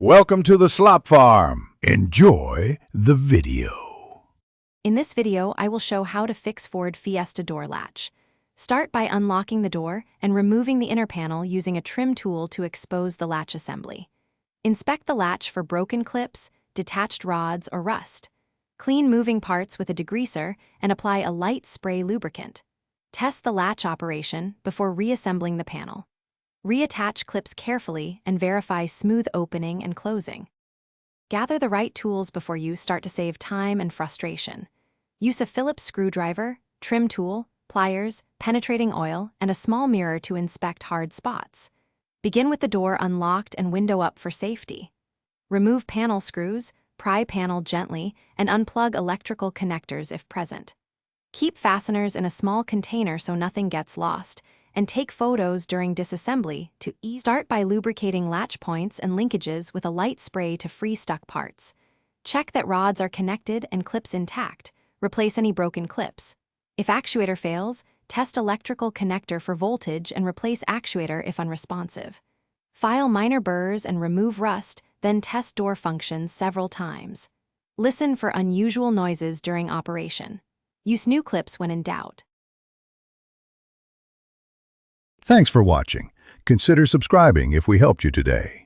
Welcome to the Slop Farm. Enjoy the video. In this video, I will show how to fix Ford Fiesta door latch. Start by unlocking the door and removing the inner panel using a trim tool to expose the latch assembly. Inspect the latch for broken clips, detached rods, or rust. Clean moving parts with a degreaser and apply a light spray lubricant. Test the latch operation before reassembling the panel. Reattach clips carefully and verify smooth opening and closing. Gather the right tools before you start to save time and frustration. Use a Phillips screwdriver, trim tool, pliers, penetrating oil, and a small mirror to inspect hard spots. Begin with the door unlocked and window up for safety. Remove panel screws, pry panel gently, and unplug electrical connectors if present. Keep fasteners in a small container so nothing gets lost, and take photos during disassembly to ease. Start by lubricating latch points and linkages with a light spray to free stuck parts. Check that rods are connected and clips intact. Replace any broken clips. If actuator fails, test electrical connector for voltage and replace actuator if unresponsive. File minor burrs and remove rust, then test door functions several times. Listen for unusual noises during operation. Use new clips when in doubt. Thanks for watching. Consider subscribing if we helped you today.